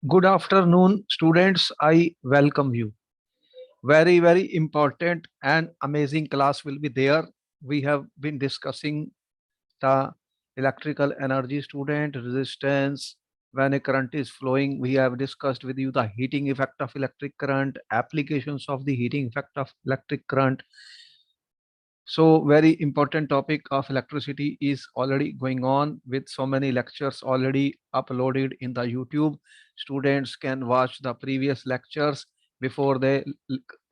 Good afternoon, students. I welcome you. Very important and amazing class will be there. We have been discussing the electrical energy student resistance when a current is flowing. We have discussed with you the heating effect of electric current, applications of the heating effect of electric current. So very important topic of electricity is already going on with so many lectures already uploaded in the YouTube. Students can watch the previous lectures before they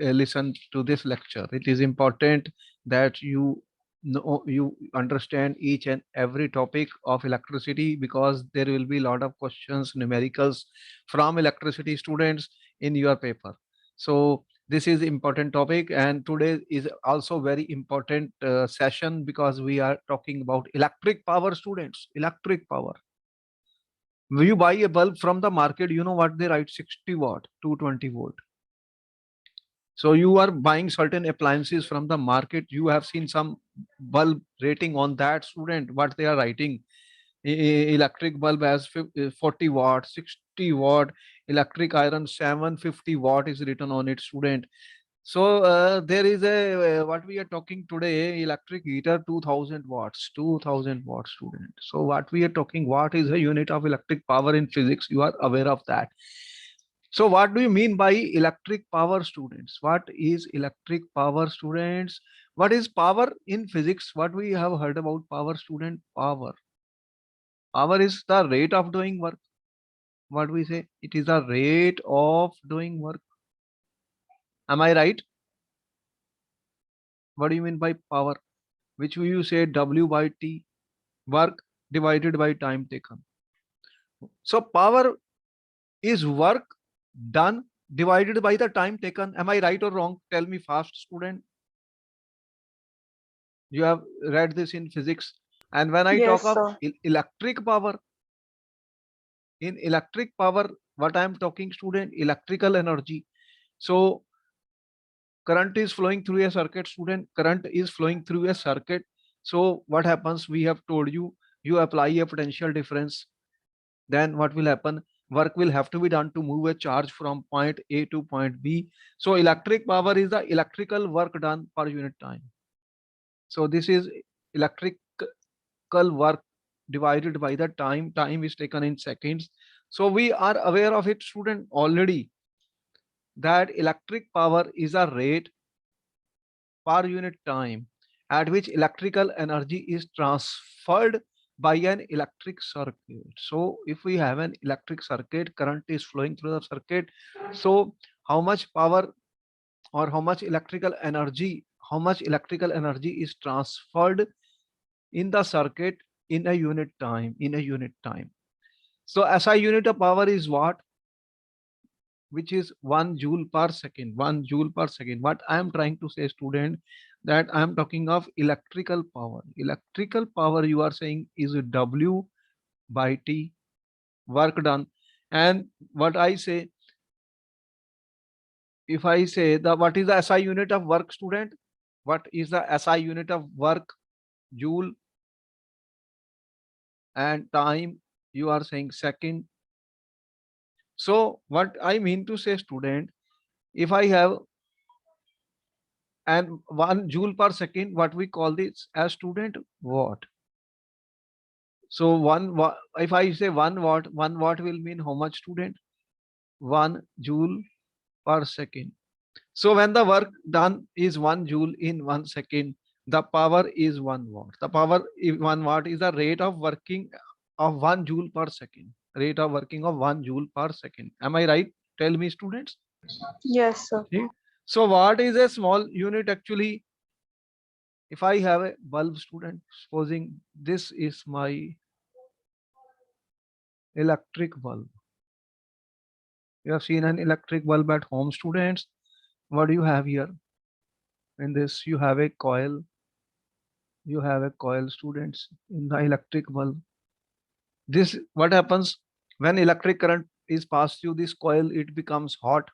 listen to this lecture. It is important that you know you understand each and every topic of electricity because there will be a lot of questions, numericals from electricity students in your paper. So this is important topic, and today is also very important session because we are talking about electric power students. Electric power. When you buy a bulb from the market, you know what they write: 60 watt, 220 volt. So you are buying certain appliances from the market. You have seen some bulb rating on that, student, what they are writing. Electric bulb has 40 watt, 60 watt. Electric iron 750 watt is written on it, student. So there is a what we are talking today, electric heater 2000 watts, 2000 watts, student. So what we are talking, what is a unit of electric power in physics? You are aware of that. So what do you mean by electric power, students? What is electric power, students? What is power in physics? What we have heard about power, student? Power. Power is the rate of doing work. What we say? It is the rate of doing work. Am I right? What do you mean by power? Which you say W by T, work divided by time taken. So power is work done divided by the time taken. Am I right or wrong? Tell me fast, student. You have read this in physics. And when I talk Yes, of sir. electric power, in electric power, what I am talking, student, electrical energy. So current is flowing through a circuit, student. Current is flowing through a circuit. So what happens? We have told you, you apply a potential difference. Then what will happen? Work will have to be done to move a charge from point A to point B. So electric power is the electrical work done per unit time. So this is electrical work divided by the time. Time is taken in seconds. So we are aware of it, student, already, that electric power is a rate per unit time at which electrical energy is transferred by an electric circuit. So if we have an electric circuit, current is flowing through the circuit. So how much power or how much electrical energy is transferred in the circuit in a unit time, in a unit time. So SI unit of power is what? Which is 1 joule per second. 1 joule per second. What I am trying to say, student, that I am talking of electrical power. Electrical power, you are saying, is W by T, work done. And what I say, if I say the what is the SI unit of work, student? What is the SI unit of work? Joule. And time, you are saying second. So what I mean to say, student, if I have and 1 joule per second, what we call this as, student, watt. So if I say 1 watt, 1 watt will mean how much, student? 1 joule per second. So when the work done is 1 joule in 1 second, the power is 1 watt. The power 1 watt is the rate of working of 1 joule per second. Rate of working of 1 joule per second. Am I right? Tell me, students. Yes, sir. See? So what is a small unit actually? If I have a bulb, student, supposing this is my electric bulb. You have seen an electric bulb at home, students. What do you have here? In this, you have a coil. You have a coil, students, in the electric bulb. This, what happens when electric current is passed through this coil, it becomes hot,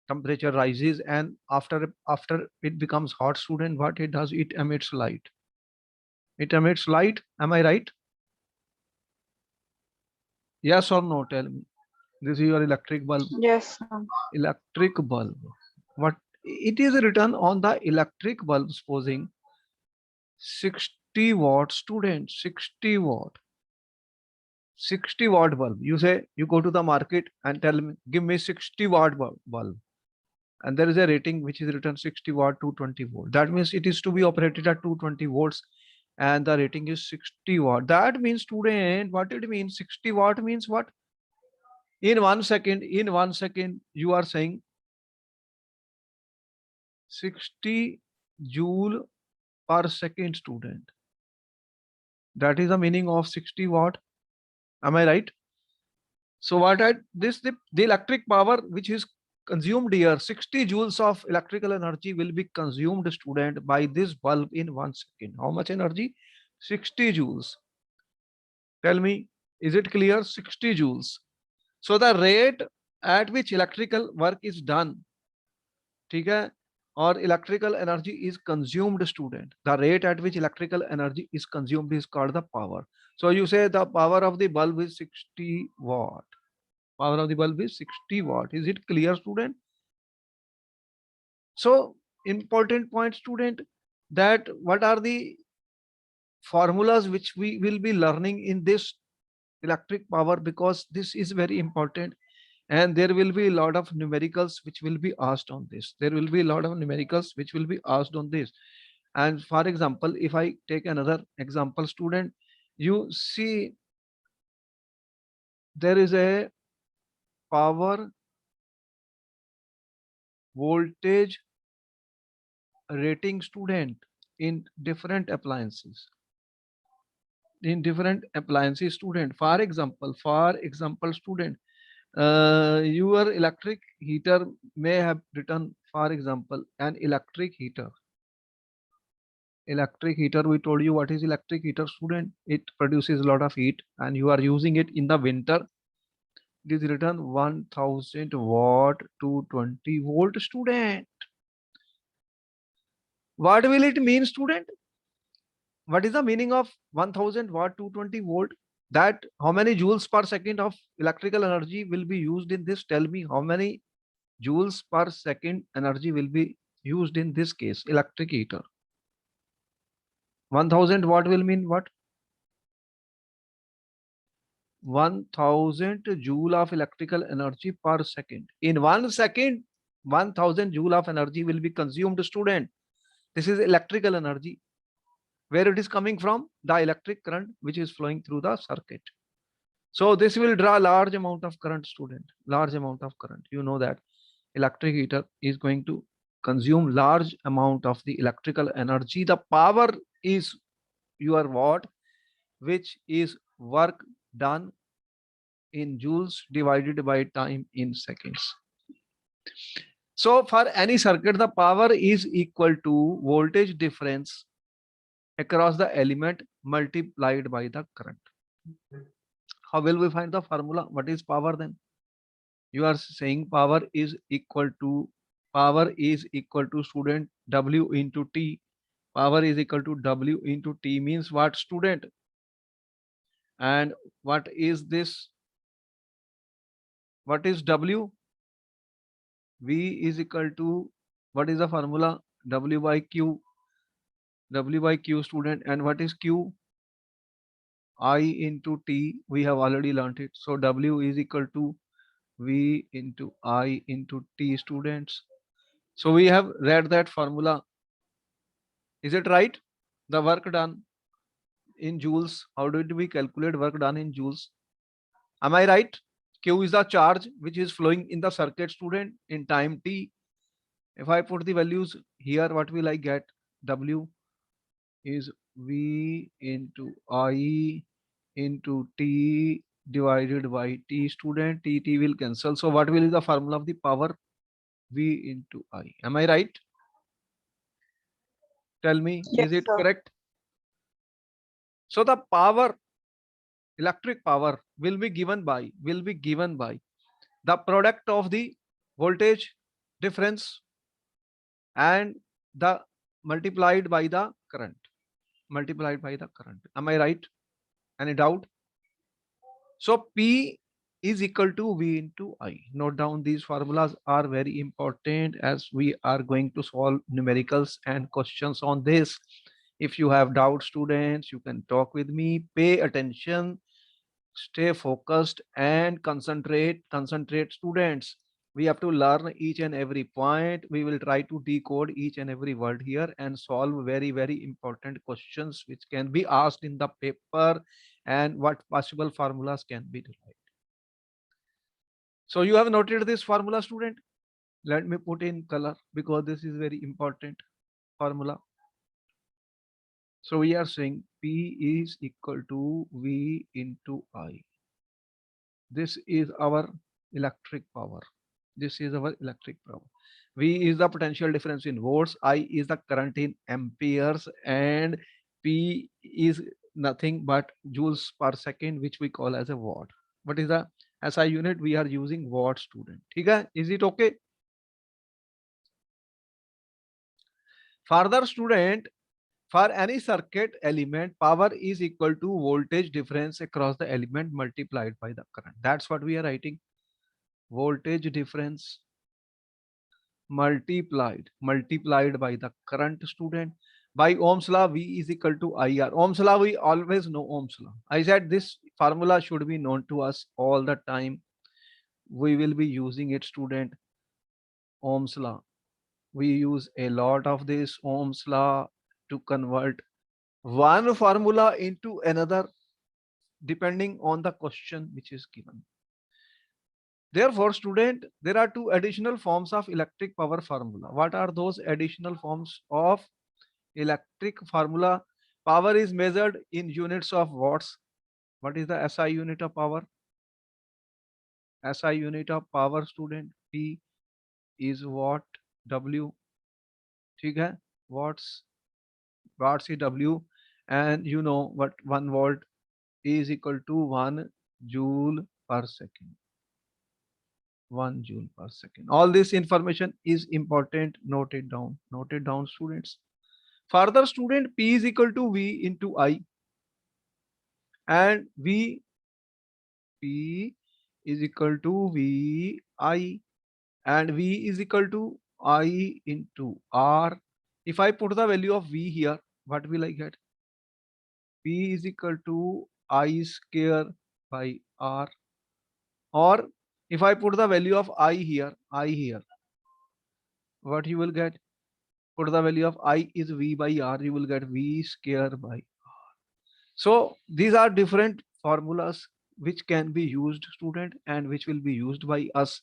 temperature rises, and after it becomes hot, student, what it does, it emits light. It emits light. Am I right? Yes or no? Tell me. This is your electric bulb. Yes, sir. Electric bulb. What it is written on the electric bulb, supposing 60 watt student, 60 watt, 60-watt bulb. You say you go to the market and tell me, give me 60-watt bulb. And there is a rating which is written 60 watt 220 volt. That means it is to be operated at 220 volts and the rating is 60 watt. That means, student, what it means? 60 watt means what? In 1 second, you are saying 60 joule per second, student. That is the meaning of 60 watt. Am I right? So what I this the electric power which is consumed here, 60 joules of electrical energy will be consumed, student, by this bulb in 1 second. How much energy? 60 joules. Tell me, is it clear? 60 joules. So the rate at which electrical work is done, okay, or electrical energy is consumed, student. The rate at which electrical energy is consumed is called the power. So you say the power of the bulb is 60 watt. Power of the bulb is 60 watt. Is it clear, student? So important point, student, that what are the formulas which we will be learning in this electric power, because this is very important and there will be a lot of numericals which will be asked on this. There will be a lot of numericals which will be asked on this. And for example, if I take another example, student, you see there is a power voltage rating, student, in different appliances. In different appliances, student. For example, student, your electric heater may have written, for example, an electric heater. Electric heater, we told you what is electric heater, student. It produces a lot of heat and you are using it in the winter. It is written 1000 watt to 20 volt, student. What will it mean, student? What is the meaning of 1000 watt 220 volt? That how many joules per second of electrical energy will be used in this? Tell me, how many joules per second energy will be used in this case, electric heater? 1000 watt will mean what? 1000 joule of electrical energy per second. In 1 second, 1000 joule of energy will be consumed, student. This is electrical energy. Where it is coming from? The electric current which is flowing through the circuit. So this will draw large amount of current, student. Large amount of current. You know that electric heater is going to consume large amount of the electrical energy. The power is your watt, which is work done in joules divided by time in seconds. So for any circuit, the power is equal to voltage difference across the element multiplied by the current. How will we find the formula? What is power then? You are saying power is equal to, student, W into T. Power is equal to W into T means what, student? And what is this? What is W? V is equal to, what is the formula? W by Q. W by Q, student. And what is Q? I into T. We have already learned it. So W is equal to V into I into T, students. So we have read that formula. Is it right? The work done in joules. How did we calculate work done in joules? Am I right? Q is the charge which is flowing in the circuit, student, in time T. If I put the values here, what will I get? W is V into I into T divided by T, student. T will cancel. So what will be the formula of the power? V into I. Am I right? Tell me, is Yes, it sir. correct? So the power, electric power, will be given by the product of the voltage difference and the multiplied by the current. Multiplied by the current. Am I right? Any doubt? So P is equal to V into I. Note down, these formulas are very important as we are going to solve numericals and questions on this. If you have doubts, students, you can talk with me. Pay attention, stay focused and concentrate, students. We have to learn each and every point. We will try to decode each and every word here and solve very important questions which can be asked in the paper, and what possible formulas can be derived. So you have noted this formula, student. Let me put in color because this is very important formula. So we are saying P is equal to V into I. This is our electric power. This is our electric power. V is the potential difference in volts. I is the current in amperes, and P is nothing but joules per second, which we call as a watt. What is the SI unit? We are using watt, student. Okay? Is it okay? Further, student, for any circuit element, power is equal to voltage difference across the element multiplied by the current. That's what we are writing. Voltage difference multiplied by the current, student. By Ohm's law, V is equal to IR. Ohm's law, we always know Ohm's law. I said this formula should be known to us all the time. We will be using it, student. Ohm's law. We use a lot of this Ohm's law to convert one formula into another depending on the question which is given. Therefore, student, there are two additional forms of electric power formula. What are those additional forms of electric formula? Power is measured in units of watts. What is the SI unit of power? SI unit of power, student, P is watt, W. ठीक है? Watts is W, and you know what 1 volt is equal to 1 joule per second. 1 joule per second. All this information is important. Note it down. Note it down, students. Further, student, P is equal to V into I, and P is equal to V I, and V is equal to I into R. If I put the value of V here, what will I get? P is equal to I square by R. Or if I put the value of I here, what you will get? Put the value of I is V by R, you will get V square by R. So these are different formulas which can be used, student, and which will be used by us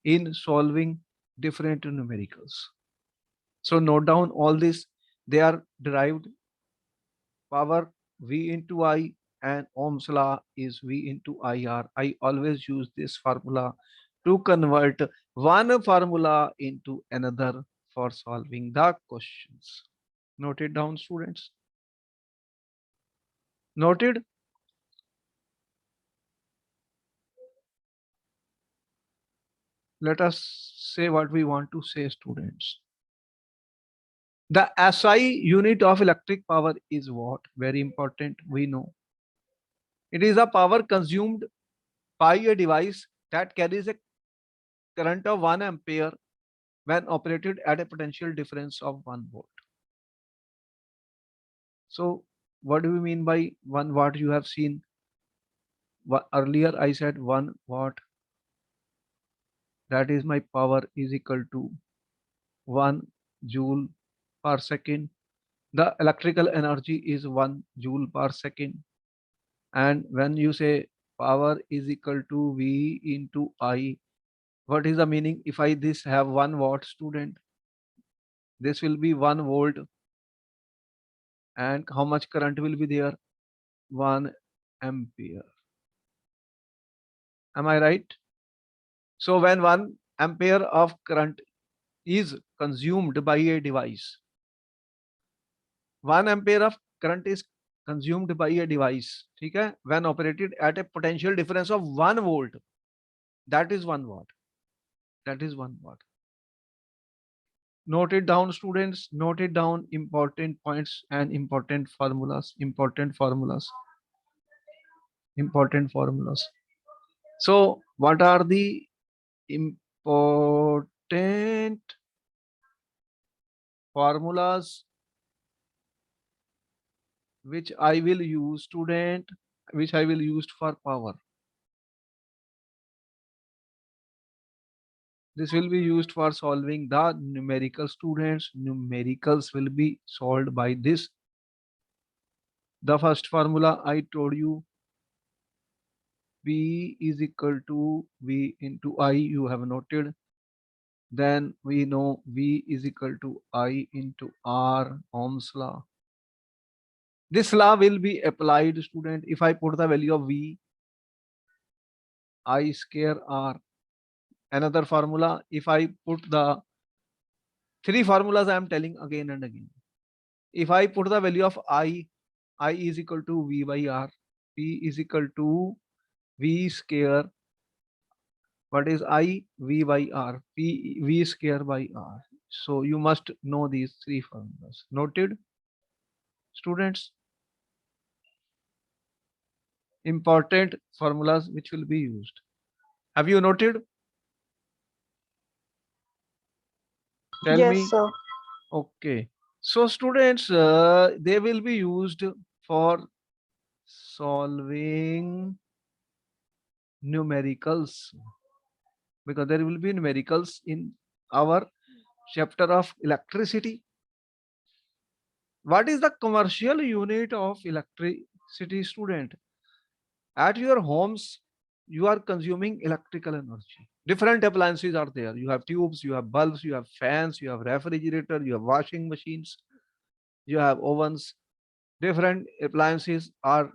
in solving different numericals. So note down all this. They are derived. Power V into I, and Ohm's law is V into IR. I always use this formula to convert one formula into another for solving the questions. Note it down, students. Noted? Let us say what we want to say, students. The SI unit of electric power is what? Very important, we know. It is a power consumed by a device that carries a current of 1 ampere when operated at a potential difference of 1 volt. So what do we mean by 1 watt? You have seen earlier I said 1 watt, that is my power is equal to 1 joule per second. The electrical energy is 1 joule per second. And when you say power is equal to V into I, what is the meaning? If I this have 1 watt, student, this will be 1 volt, and how much current will be there? 1 ampere. Am I right? So when 1 ampere of current is consumed by a device, 1 ampere of current is consumed by a device, okay, when operated at a potential difference of 1 volt, that is 1 watt. That is 1 watt. Note it down, students. Note it down. Important points and important formulas. Important formulas. So what are the important formulas which I will use, student, which I will use for power? This will be used for solving the numerical, students. Numericals will be solved by this. The first formula I told you, V is equal to V into I, you have noted. Then we know V is equal to I into R, Ohm's law. This law will be applied, student, if I put the value of V, I square R. Another formula, if I put the three formulas I am telling again and again. If I put the value of I is equal to V by R, P is equal to V square. What is I? V by R, P V square by R. So you must know these three formulas. Noted, students? Important formulas which will be used. Have you noted? Tell Yes, me. sir. Okay. So students, they will be used for solving numericals, because there will be numericals in our chapter of electricity. What is the commercial unit of electricity, student? At your homes, you are consuming electrical energy. Different appliances are there. You have tubes, you have bulbs, you have fans, you have refrigerator, you have washing machines, you have ovens. Different appliances are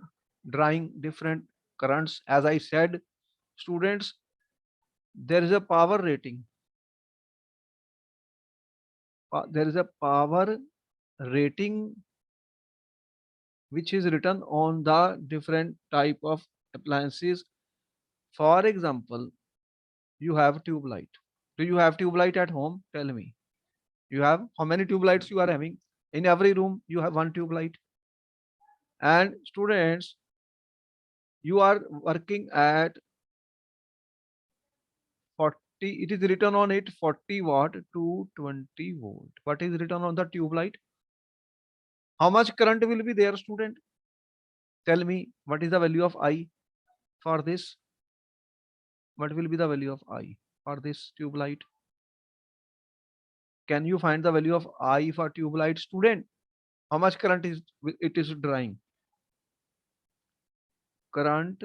drawing different currents. As I said, students, there is a power rating. There is a power rating which is written on the different type of appliances. For example, you have tube light. Do you have tube light at home? Tell me. You have how many tube lights you are having? In every room, you have one tube light. And students, you are working at 40, it is written on it 40 watt to 20 volt. What is written on the tube light? How much current will be there, student? Tell me, what is the value of I for this? What will be the value of I for this tube light? Can you find the value of I for tube light, student? How much current is it is drawing? Current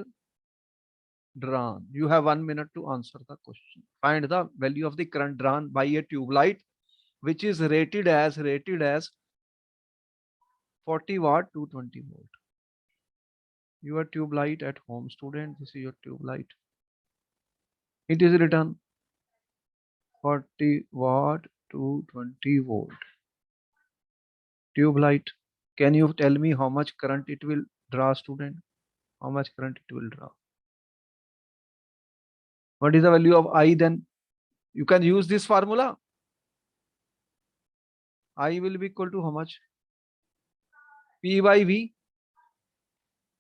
drawn. You have 1 minute to answer the question. Find the value of the current drawn by a tube light, which is rated as 40 watt to 20 volt. Your tube light at home, student. This is your tube light. It is written 40 watt to 20 volt. Tube light. Can you tell me how much current it will draw, student? How much current it will draw? What is the value of I then? You can use this formula. I will be equal to how much? P by V.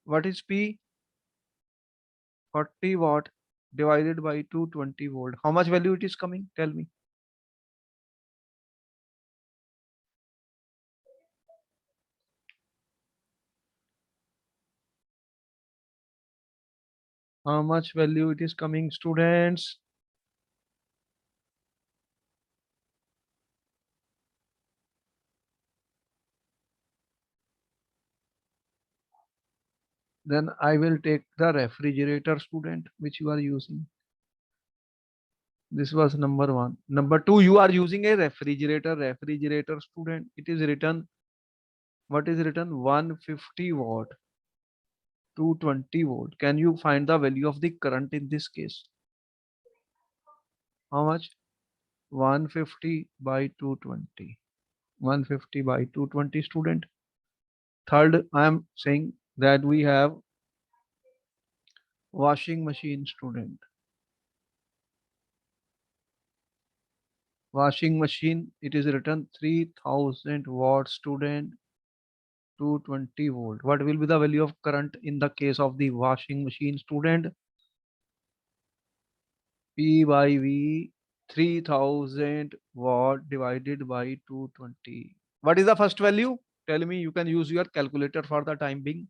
What is P? 40 watt divided by 220 volt. How much value it is coming? Tell me. How much value it is coming, students? Then I will take the refrigerator, student, which you are using. This was number one. Number two, you are using a refrigerator. Refrigerator, student, it is written, what is written? 150 watt to 20 volt. Can you find the value of the current in this case? How much? 150 by 220. 150 by 220, student. Third, I am saying that we have washing machine, student. Washing machine, it is written 3000 watt, student, 220 volt. What will be the value of current in the case of the washing machine, student? P by V 3000 watt divided by 220. What is the first value? Tell me, you can use your calculator for the time being.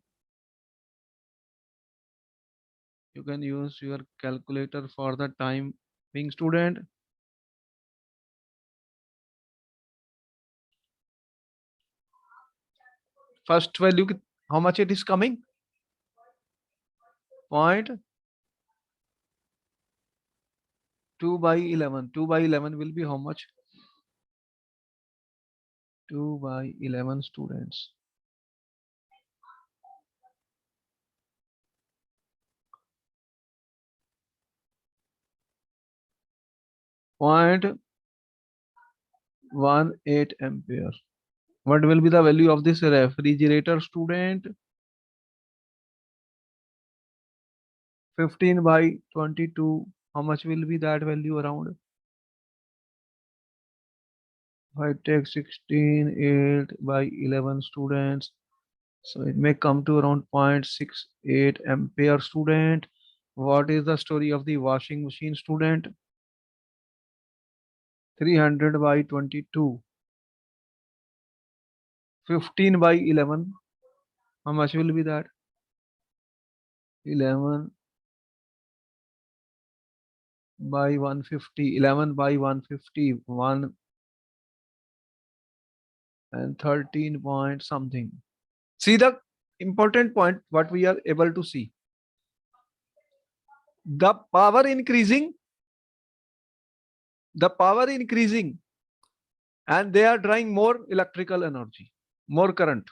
You can use your calculator for the time being, student. First value, how much it is coming? Point 2 by 11. 2 by 11 will be how much? 2 by 11 students. Point 18 ampere. What will be the value of this refrigerator, student? 15 by 22. How much will be that value around? If I take 16, 8 by 11 students, so it may come to around 0.68 ampere, student. What is the story of the washing machine, student? 300 by 22. 15 by 11. How much will be that? 11 by 150. 11 by 150. 1 and 13 point something. See the important point, what we are able to see. The power increasing, and they are drawing more electrical energy, more current.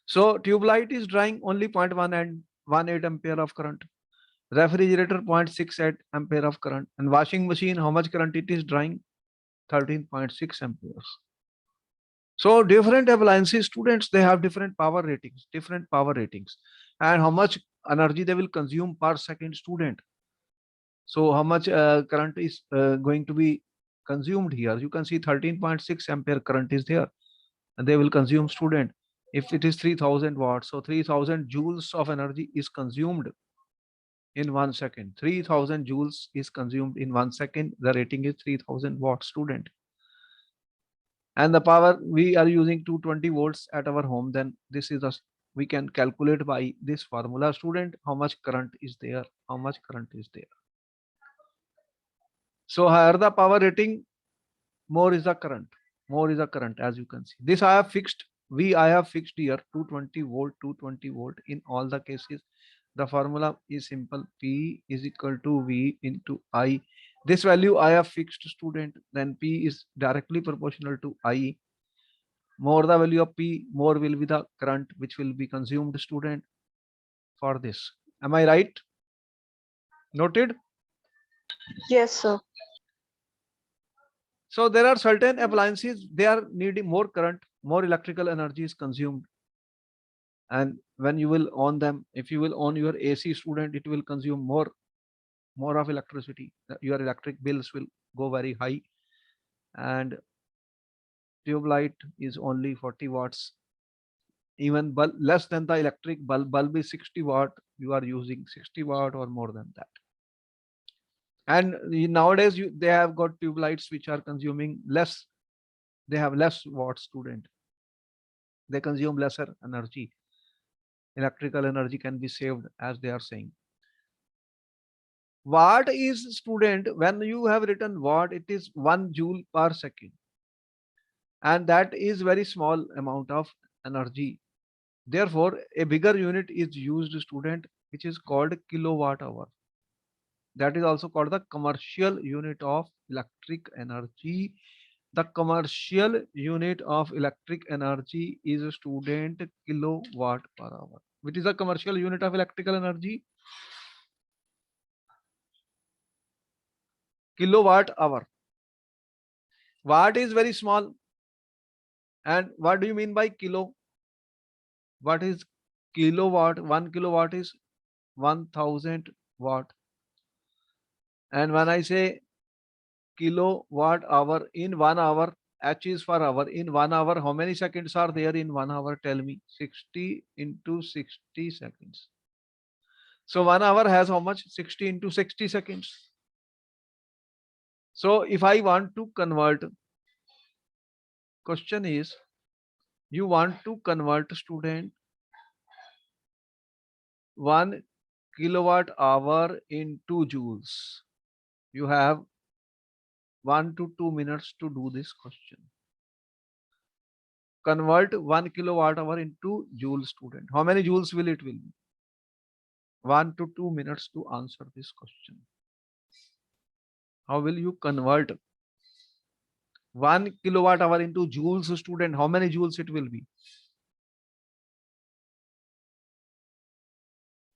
So tube light is drawing only 0.1 and 18 ampere of current. Refrigerator 0.68 ampere of current, and washing machine, how much current it is drawing? 13.6 amperes. So different appliances, students, they have different power ratings, and how much energy they will consume per second, student. So how much current is going to be consumed here? You can see 13.6 ampere current is there, and they will consume, student. If it is 3000 watts, so 3000 joules of energy is consumed in 1 second. 3000 joules is consumed in 1 second. The rating is 3000 watts, student. And the power we are using 220 volts at our home, then this is we can calculate by this formula, student, how much current is there, So higher the power rating, more is the current, as you can see. This I have fixed, I have fixed here 220 volt in all the cases. The formula is simple. P is equal to V into I. This value I have fixed, student. Then P is directly proportional to I. More the value of P, more will be the current which will be consumed, student, for this. Am I right? Noted? Yes, sir. So there are certain appliances, they are needing more current, more electrical energy is consumed. And when you will on them, if you will on your AC, student, it will consume more of electricity. Your electric bills will go very high. And tube light is only 40 watts. Even bulb, less than the electric bulb is 60 watt. You are using 60 watt or more than that. And nowadays they have got tube lights which are consuming less. They have less watts, student. They consume lesser energy. Electrical energy can be saved, as they are saying. Watt is, student, when you have written watt, it is 1 joule per second, and that is very small amount of energy. Therefore a bigger unit is used, student, which is called kilowatt hour. That is also called the commercial unit of electric energy. The commercial unit of electric energy is, student, kilowatt per hour. Which is the commercial unit of electrical energy? Kilowatt hour. Watt is very small. And what do you mean by kilo? What is kilowatt? 1 kilowatt is 1000 watt. And when I say kilowatt hour, in 1 hour, H is for hour. In 1 hour, how many seconds are there in 1 hour? Tell me. 60 into 60 seconds. So 1 hour has how much? 60 into 60 seconds. So if I want to convert, question is, you want to convert student 1 kilowatt hour into joules. You have 1 to 2 minutes to do this question. Convert 1 kilowatt hour into joule, student. How many joules will it will be? 1 to 2 minutes to answer this question. How will you convert 1 kilowatt hour into joules, student? How many joules it will be?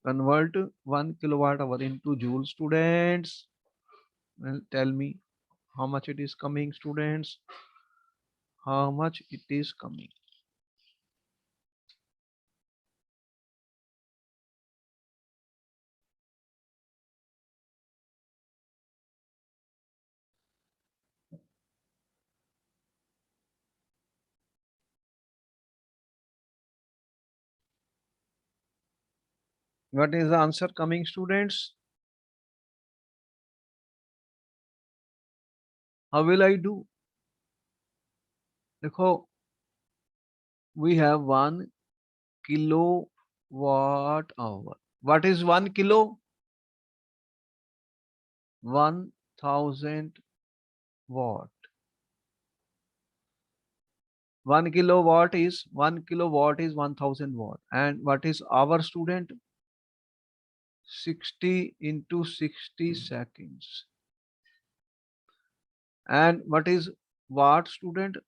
Convert 1 kilowatt hour into joules, students. Well, tell me how much it is coming, students. How much it is coming? What is the answer coming, students? How will I do? Dekho, we have 1 kilowatt hour. What is 1 kilo? 1000 watt. 1 kilowatt is 1000 watt. And what is hour, student? 60 into 60 seconds. And what is watt, student?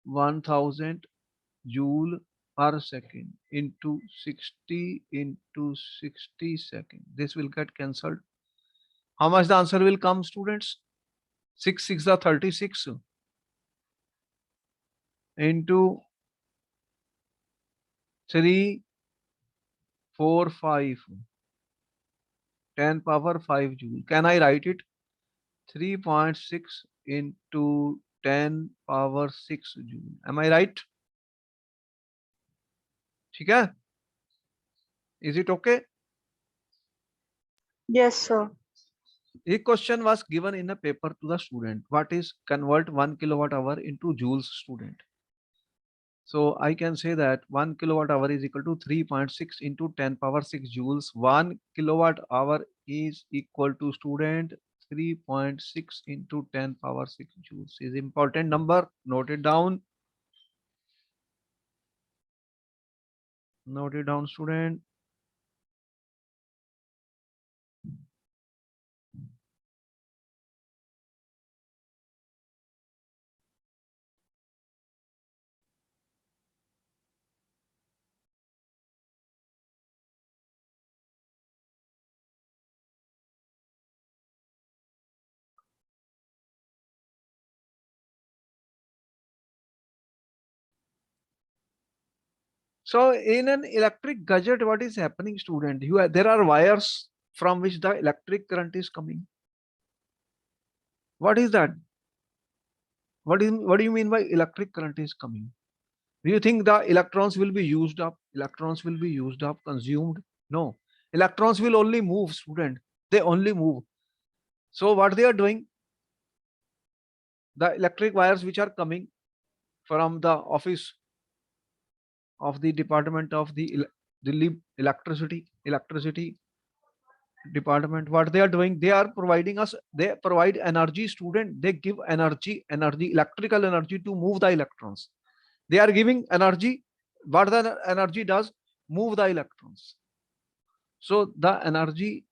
1000 joule per second into 60 into 60 seconds. This will get cancelled. How much the answer will come, students? 6 6 are 36 into 3 4 5, 10 power 5 joule. Can I write it? 3.6 into 10 power 6 joule. Am I right? ठीक है? Is it okay? Yes, sir. A question was given in a paper to the student. What is convert 1 kilowatt hour into joules, student? So I can say that 1 kilowatt hour is equal to 3.6 into 10 power 6 joules. 1 kilowatt hour is equal to, student, 3.6 into 10 power 6 joules. Is important number. Note it down. Note it down, student. So in an electric gadget, what is happening, student? There are wires from which the electric current is coming. What is that? What do you mean by electric current is coming? Do you think the electrons will be used up? Electrons will be used up, consumed? No. Electrons will only move, student. They only move. So what they are doing, the electric wires which are coming from the office of the department of the Delhi electricity department, what they are doing, they are providing us, they provide energy, student. They give energy, electrical energy to move the electrons. They are giving energy. What the energy does? Move the electrons. So the energy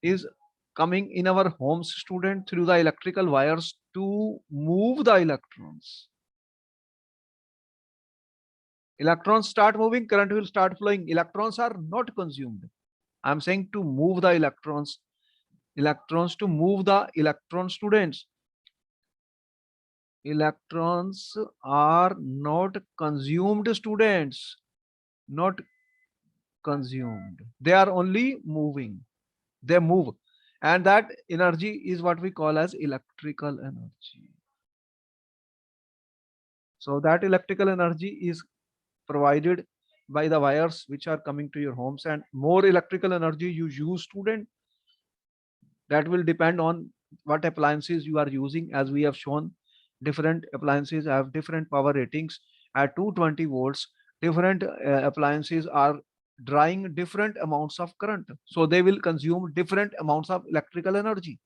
is coming in our homes, student, through the electrical wires to move the electrons. Electrons start moving, current will start flowing. Electrons are not consumed. I'm saying to move the electrons. Electrons to move the electrons, students. Electrons are not consumed, students. Not consumed. They are only moving. They move. And that energy is what we call as electrical energy. So that electrical energy is provided by the wires which are coming to your homes, and more electrical energy you use, student, That will depend on what appliances you are using. As we have shown, different appliances have different power ratings. At 220 volts, different appliances are drawing different amounts of current, so they will consume different amounts of electrical energy.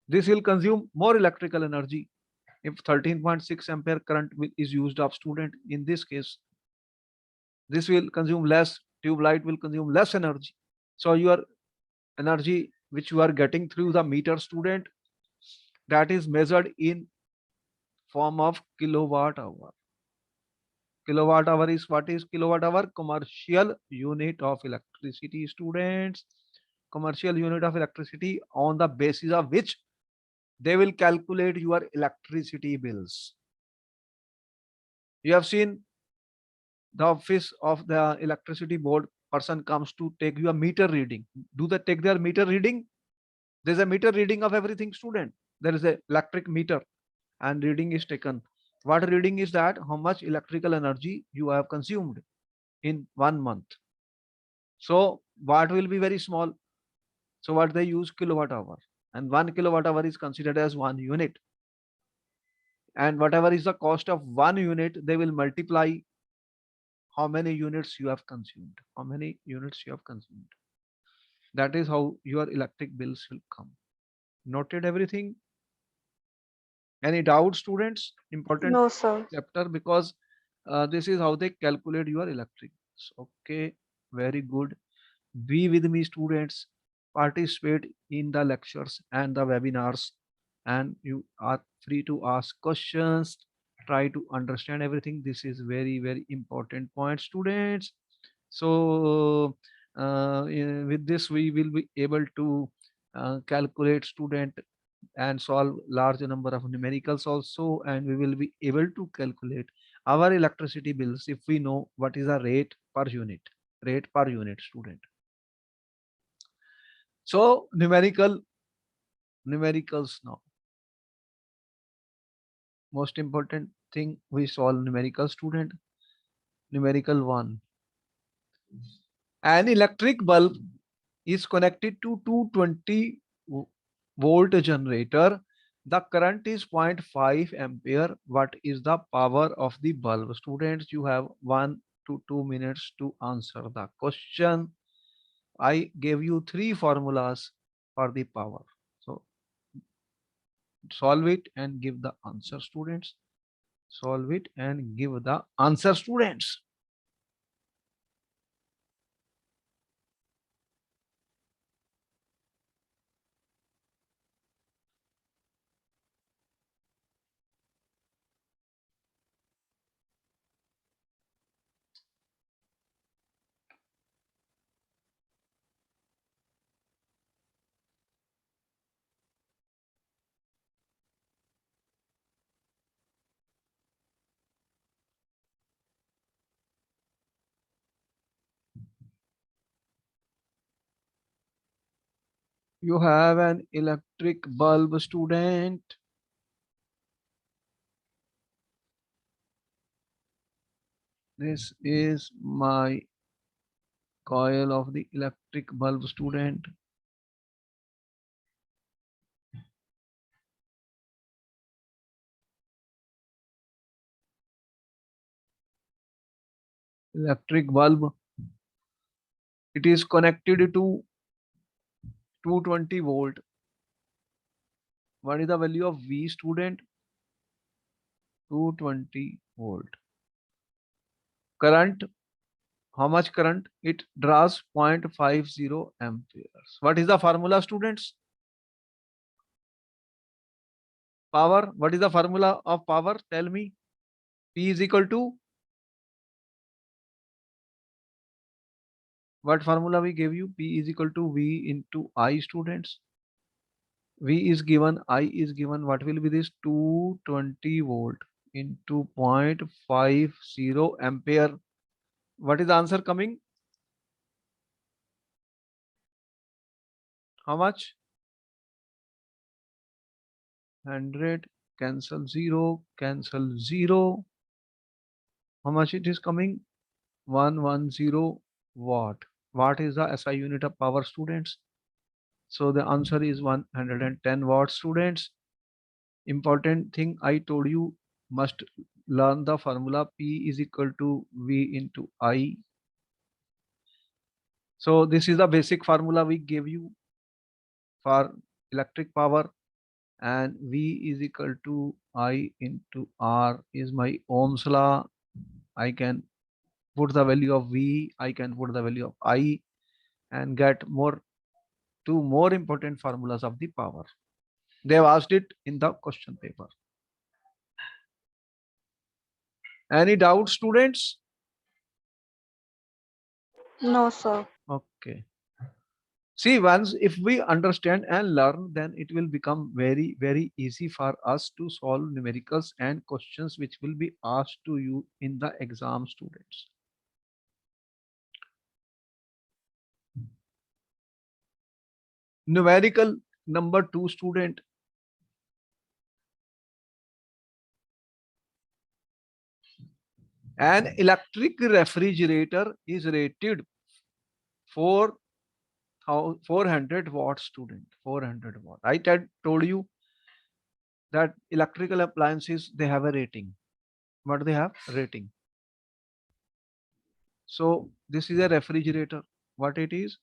This will consume more electrical energy if 13.6 ampere current is used of student. In this case, this will consume less, tube light will consume less energy. So your energy which you are getting through the meter, student, that is measured in form of kilowatt hour. Kilowatt hour is, what is kilowatt hour? Commercial unit of electricity, students. Commercial unit of electricity on the basis of which they will calculate your electricity bills. You have seen the office of the electricity board person comes to take your meter reading. Do they take their meter reading? There's a meter reading of everything, student. There is a electric meter and reading is taken. What reading is that? How much electrical energy you have consumed in 1 month. So what will be very small. So what they use? Kilowatt hour, and 1 kilowatt hour is considered as 1 unit. And whatever is the cost of 1 unit, they will multiply how many units you have consumed. How many units you have consumed. That is how your electric bills will come. Noted everything? Any doubt, students? Important No, sir. chapter, because this is how they calculate your electric bills. Okay, very good. Be with me, students. Participate in the lectures and the webinars, and you are free to ask questions. Try to understand everything. This is very, very important point, students. So, with this, we will be able to calculate, student, and solve large number of numericals also, and we will be able to calculate our electricity bills if we know what is the rate per unit. Rate per unit, student. So numericals now. Most important thing, we solve numerical, student. Numerical 1. An electric bulb is connected to 220 volt generator. The current is 0.5 ampere. What is the power of the bulb? Students, you have 1 to 2 minutes to answer the question. I gave you 3 formulas for the power. So solve it and give the answer, students. Solve it and give the answer, students. You have an electric bulb, student. This is my coil of the electric bulb, student. Electric bulb. It is connected to 220 volt. What is the value of V, student? 220 volt. Current. How much current? It draws 0.50 amperes. What is the formula, students? Power. What is the formula of power? Tell me. P is equal to what formula we gave you? P is equal to V into I, students. V is given, I is given. What will be this? 220 volt into 0.50 ampere. What is the answer coming? How much? 100. Cancel 0. Cancel 0. How much it is coming? 110 watt. Watt is the SI unit of power, students. So the answer is 110 watts, students. Important thing I told you, must learn the formula P is equal to V into I. So this is the basic formula we gave you for electric power, and V is equal to I into R is my Ohm's law. I can put the value of V, I can put the value of I and get two more important formulas of the power. They have asked it in the question paper. Any doubt, students? No, sir. Okay. See, once if we understand and learn, then it will become very, very easy for us to solve numericals and questions which will be asked to you in the exam, students. Numerical number 2, student. An electric refrigerator is rated for 400 watts, student. 400 watt. I told you that electrical appliances, they have a rating. What they have? Rating. So this is a refrigerator. What it is?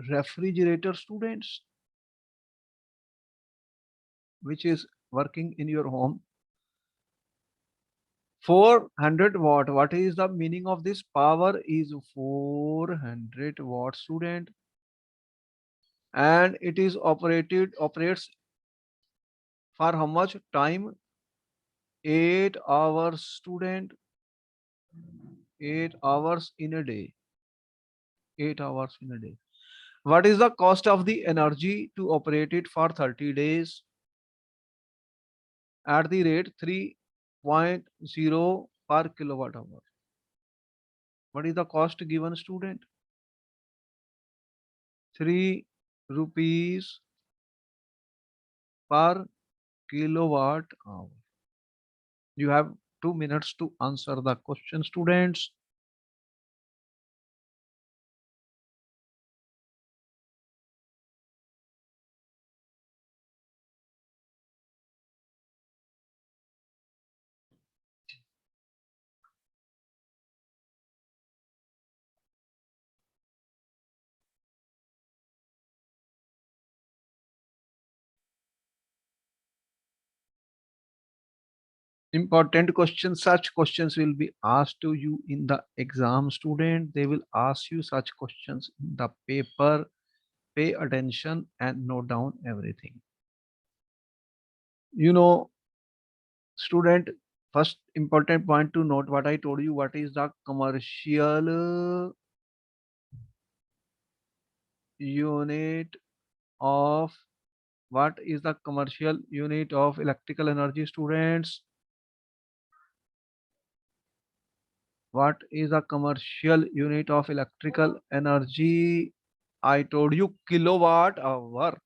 Refrigerator, students, which is working in your home. 400 watt. What is the meaning of this? Power is 400 watt, student, and it is operates for how much time? 8 hours, student. 8 hours in a day. 8 hours in a day. What is the cost of the energy to operate it for 30 days at the rate 3.0 per kilowatt hour? What is the cost given, student? 3 rupees per kilowatt hour. You have 2 minutes to answer the question, students. Important questions. Such questions will be asked to you in the exam, student. They will ask you such questions in the paper. Pay attention and note down everything. You know, student, first important point to note what I told you. What is the commercial unit of, what is the commercial unit of electrical energy, students? What is the commercial unit of electrical energy? I told you kilowatt hour.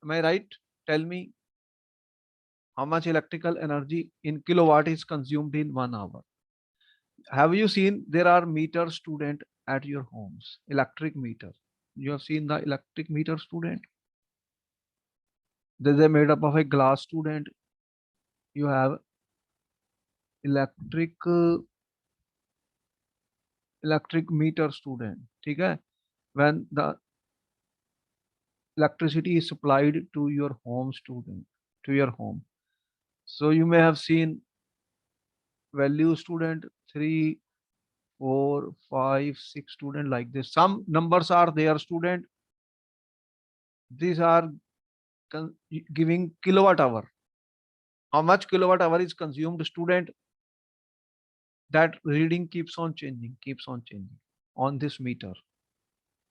Am I right? Tell me how much electrical energy in kilowatt is consumed in 1 hour. Have you seen there are meters, student, at your homes? Electric meter. You have seen the electric meter, student? They are made up of a glass, student. You have electric electric meter, student. Okay? When the electricity is supplied to your home, student, to your home. So you may have seen value, student, 3, 4, 5, 6, student, like this. Some numbers are there, student. These are giving kilowatt hour. How much kilowatt hour is consumed, student? That reading keeps on changing on this meter.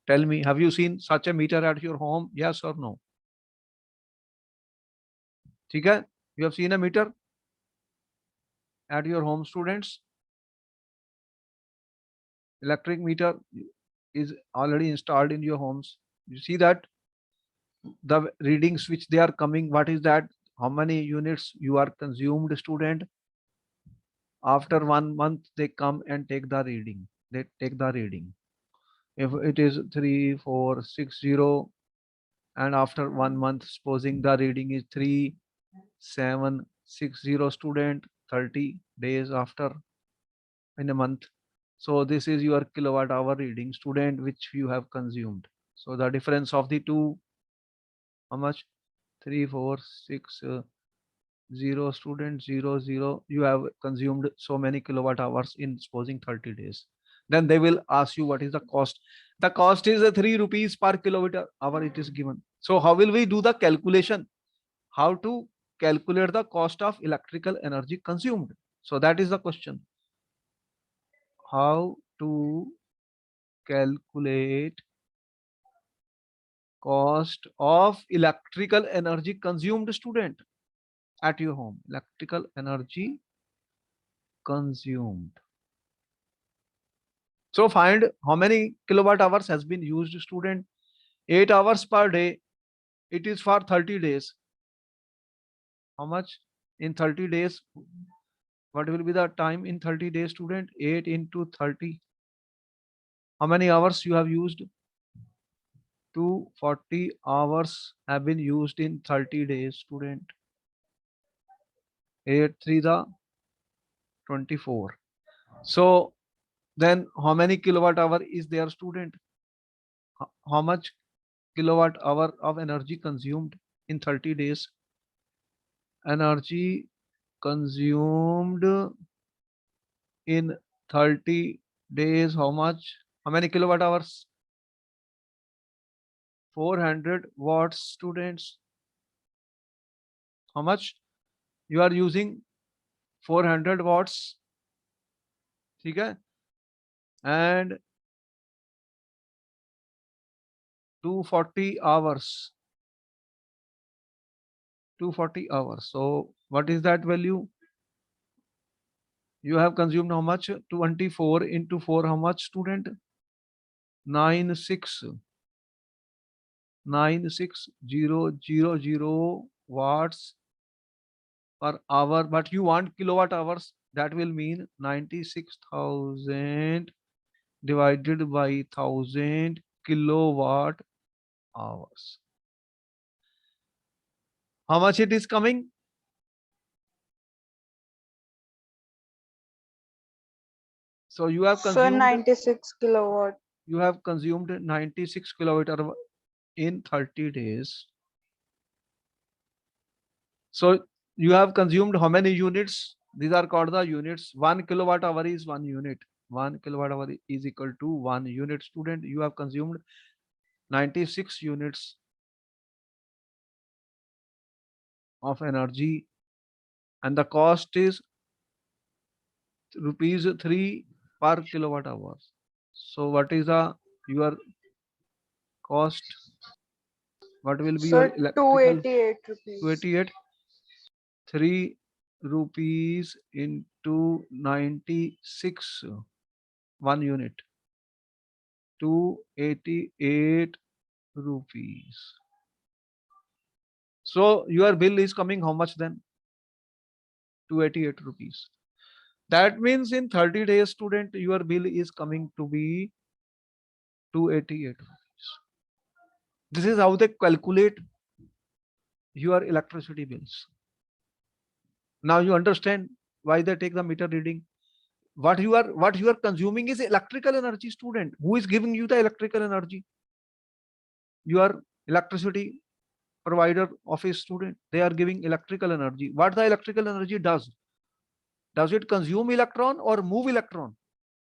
Tell me, have you seen such a meter at your home? Yes or no? Okay? You have seen a meter at your home, students? Electric meter is already installed in your homes. You see that the readings which they are coming, what is that? How many units you are consumed, student? After 1 month, they come and take the reading. they take the reading. If it is 3460, and after 1 month, supposing the reading is 3760 student, 30 days after, in a month. So this is your kilowatt hour reading student which you have consumed. So the difference of the two, how much? 3460 student 00, you have consumed so many kilowatt hours in supposing 30 days. Then they will ask you what is the cost. The cost is 3 rupees per kilowatt hour, it is given. So how will we do the calculation? How to calculate the cost of electrical energy consumed? So that is the question. How to calculate cost of electrical energy consumed student at your home? Electrical energy consumed. So find how many kilowatt hours has been used student. 8 hours per day. It is for 30 days. How much in 30 days? What will be the time in 30 days student? 8 into 30. How many hours you have used? 240 hours have been used in 30 days student. 8 3 the 24. So then how many kilowatt hour is there student? How much kilowatt hour of energy consumed in 30 days? Energy consumed in 30 days, how much? How many kilowatt hours? 400 watts students. How much? You are using 400 watts. Okay? And 240 hours. 240 hours. So what is that value? You have consumed how much? 24 into 4, how much student? 960000 watts per hour. But you want kilowatt hours, that will mean 96,000 divided by 1000 kilowatt hours. How much it is coming? So you have Sir, consumed 96 kilowatt. 96 kilowatt hour in 30 days. So you have consumed how many units? These are called the units. 1 kilowatt hour is 1 unit. 1 kilowatt hour is equal to 1 unit student. You have consumed 96 units of energy, and the cost is rupees 3 per kilowatt hour. So what is the your cost? What will be your Sir, electrical? 288 rupees. 288. 3 rupees into 96, 1 unit. 288 rupees. So your bill is coming how much then? 288 rupees. That means in 30 days student, your bill is coming to be 288 rupees. This is how they calculate your electricity bills. Now you understand why they take the meter reading. What you are consuming is electrical energy student. Who is giving you the electrical energy? Your electricity provider of a student. They are giving electrical energy. What the electrical energy does? Does it consume electron or move electron?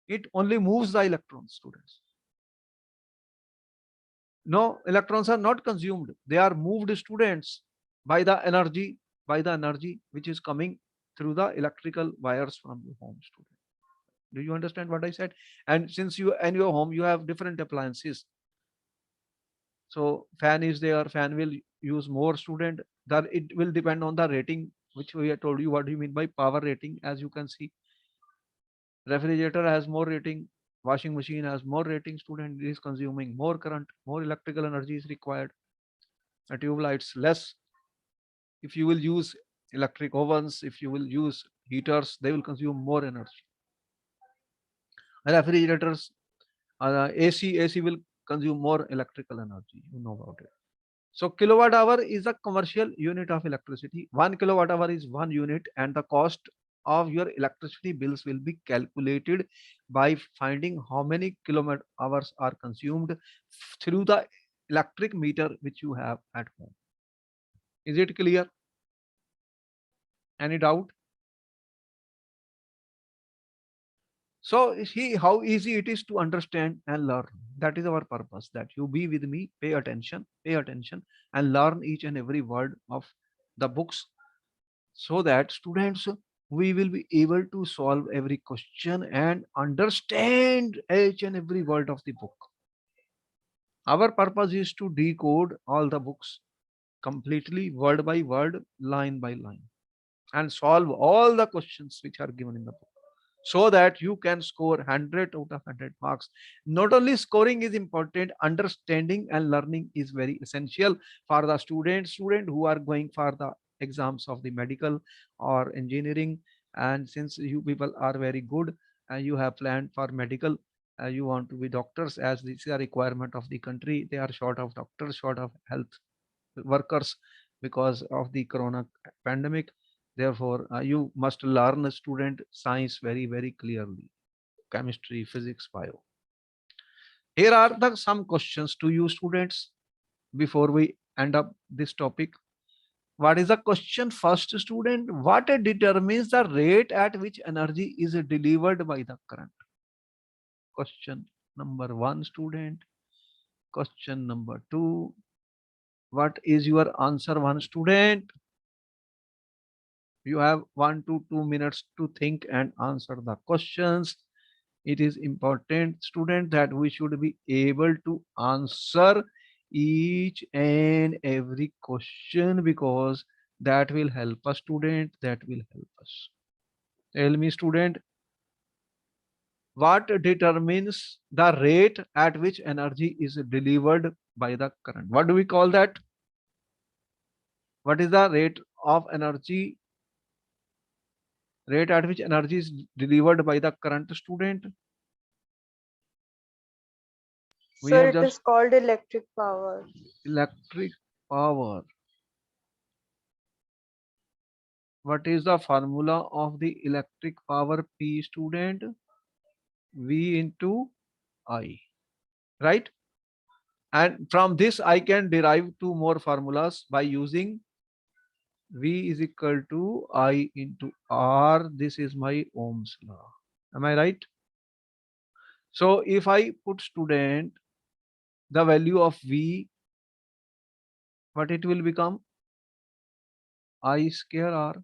It only moves the electrons, students. No, electrons are not consumed. They are moved, students, by the energy, which is coming through the electrical wires from your home, student. Do you understand what I said? And since you in your home you have different appliances, so fan is there, fan will use more student. That it will depend on the rating, which we have told you. What do you mean by power rating? As you can see, refrigerator has more rating, washing machine has more rating, student, is consuming more current, more electrical energy is required. A tube lights less. If you will use electric ovens, if you will use heaters, they will consume more energy. Refrigerators, AC will consume more electrical energy. You know about it. So kilowatt hour is a commercial unit of electricity. 1 kilowatt hour is 1 unit, and the cost of your electricity bills will be calculated by finding how many kilowatt hours are consumed through the electric meter which you have at home. Is it clear? Any doubt? So see how easy it is to understand and learn. That is our purpose. That you be with me, pay attention, and learn each and every word of the books, so that students, we will be able to solve every question and understand each and every word of the book. Our purpose is to decode all the books completely, word by word, line by line, and solve all the questions which are given in the book, so that you can score 100 out of 100 marks. Not only scoring is important, understanding and learning is very essential for the student who are going for the exams of the medical or engineering. And since you people are very good and you have planned for medical, you want to be doctors, as this is a requirement of the country. They are short of doctors, short of health workers because of the corona pandemic. Therefore, you must learn student science very, very clearly. Chemistry, physics, bio. Here are the some questions to you students before we end up this topic. What is the question first, student? What determines the rate at which energy is delivered by the current? Question number one, student. Question number two. What is your answer, one student? You have 1 to 2 minutes to think and answer the questions. It is important, student, that we should be able to answer each and every question, because that will help us, student. That will help us. Tell me, student, what determines the rate at which energy is delivered by the current? What do we call that? What is the rate of energy, rate at which energy is delivered by the current, student? We So have it is just called electric power. electric power. What is the formula of the electric power, P, student? V into I, right? And from this I can derive two more formulas by using V is equal to I into R. This is my Ohm's law. Am I right? So if I put, student, the value of V, what it will become? I square R.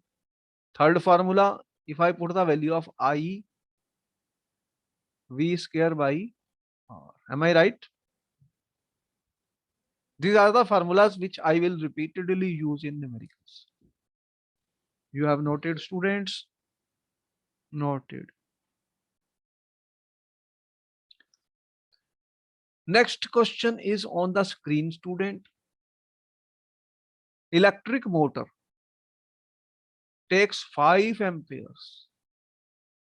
Third formula, if I put the value of I, V square by R. Am I right? These are the formulas which I will repeatedly use in numericals. You have noted, students? Noted. Next question is on the screen, student. Electric motor takes 5 amperes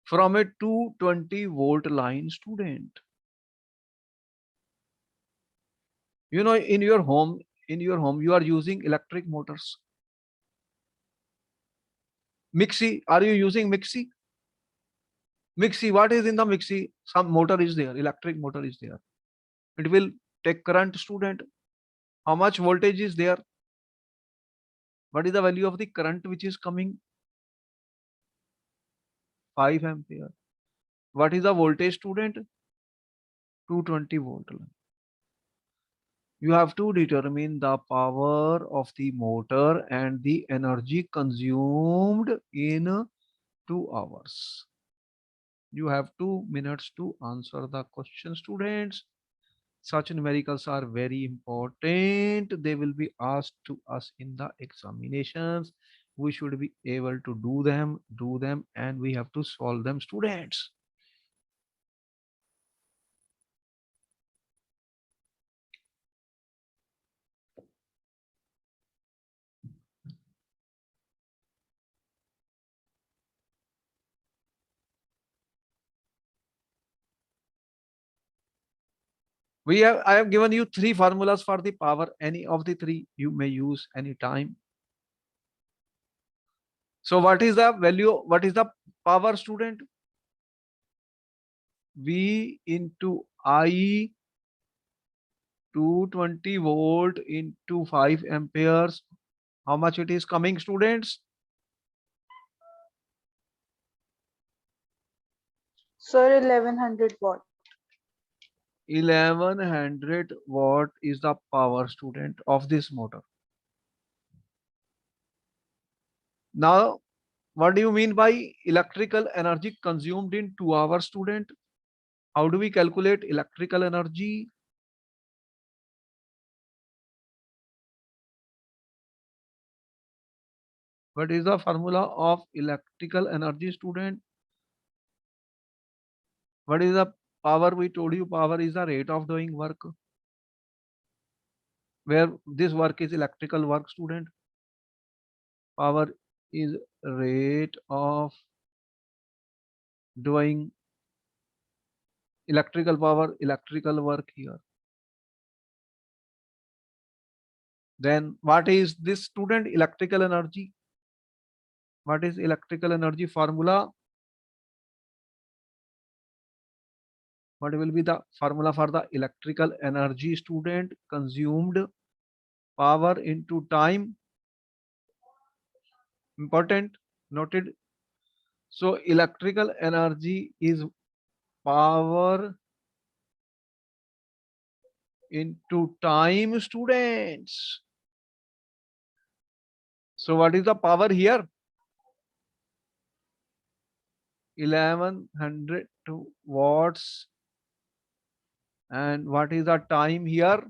from a 220-volt line, student. You know, in your home, you are using electric motors. Mixie, are you using mixie? Mixie, what is in the mixie? Some motor is there, electric motor is there. It will take current, student. How much voltage is there? What is the value of the current which is coming? 5 ampere. What is the voltage, student? 220-volt. You have to determine the power of the motor and the energy consumed in 2 hours. You have 2 minutes to answer the question, students. Such numericals are very important. They will be asked to us in the examinations. We should be able to do them, and we have to solve them, students. I have given you three formulas for the power. Any of the three you may use anytime. So what is the value? What is the power, student? V into I, 220 volt into 5 amperes. How much it is coming, students? Sir, 1100 watt. 1100 watt is the power, student, of this motor. Now, what do you mean by electrical energy consumed in 2 hours, student? How do we calculate electrical energy? What is the formula of electrical energy, student? What is the power? We told you power is the rate of doing work. Where this work is electrical work, student. Power is rate of doing electrical power, electrical work here. Then what is this, student? Electrical energy. What is electrical energy formula? What will be the formula for the electrical energy, student? Consumed power into time. Important, noted. So electrical energy is power into time, students. So what is the power here? 1100 watts. And what is the time here?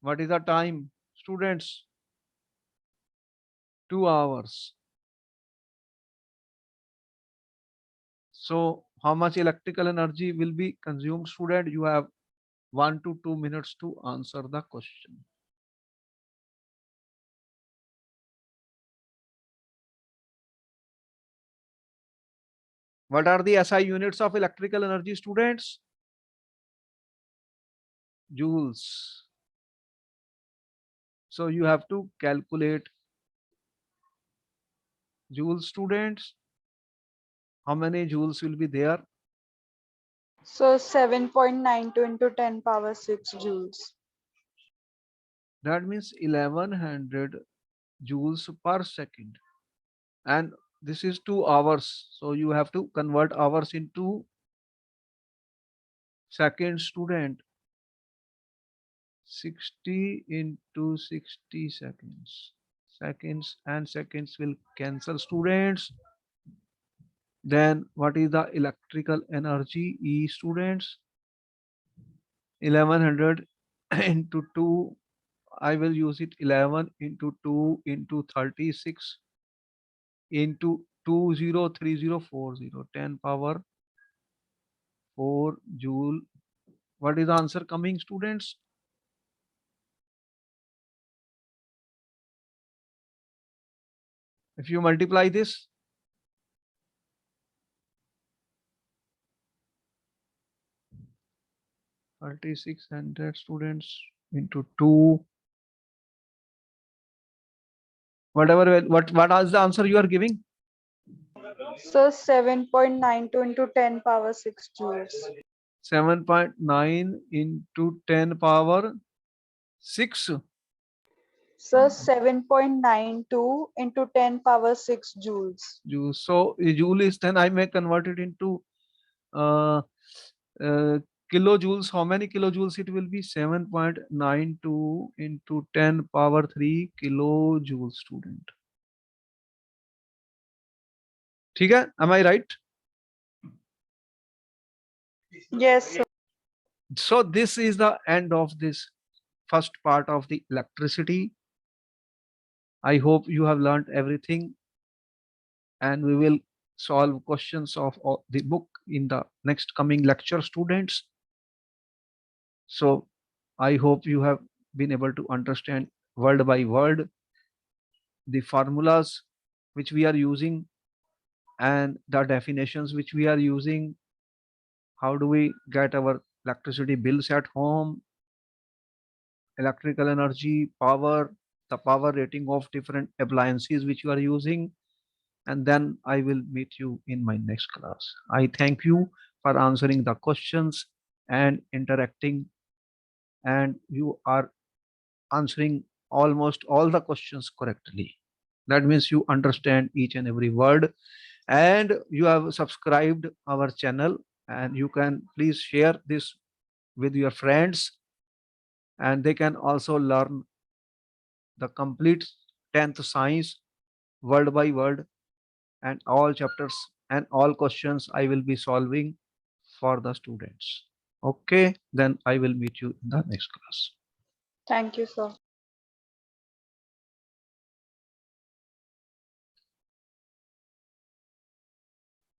What is the time, students? 2 hours. So how much electrical energy will be consumed, student? You have 1 to 2 minutes to answer the question. What are the SI units of electrical energy, students? Joules. So you have to calculate joules, students. How many joules will be there? So 7.92 into 10 power 6 joules. That means 1100 joules per second. And this is 2 hours. So you have to convert hours into seconds, student. 60 into 60 seconds. Seconds and seconds will cancel, students. Then what is the electrical energy, E, students? 1100 into 2. I will use it 11 into 2 into 36 into 203040. 10 power 4 joule. What is the answer coming, students? If you multiply this, 3600 students into 2. Whatever, what is the answer you are giving? So 7.92 into 10 power 6 joules. 7.9 into 10 power 6. So 7.92 into 10 power 6 joules. Joule. So a joule is, then I may convert it into uh, kilojoules. How many kilojoules it will be? 7.92 into 10 power 3 kilojoules, student. ठीक है? Am I right? Yes, sir. So this is the end of this first part of the electricity. I hope you have learned everything, and we will solve questions of the book in the next coming lecture, students. So I hope you have been able to understand word by word the formulas which we are using and the definitions which we are using, how do we get our electricity bills at home, electrical energy, power, the power rating of different appliances which you are using, and then I will meet you in my next class. I thank you for answering the questions and interacting, and you are answering almost all the questions correctly. That means you understand each and every word, and you have subscribed our channel, and you can please share this with your friends, and they can also learn the complete 10th science word by word, and all chapters and all questions I will be solving for the students. Okay, then I will meet you in the next class. Thank you, sir.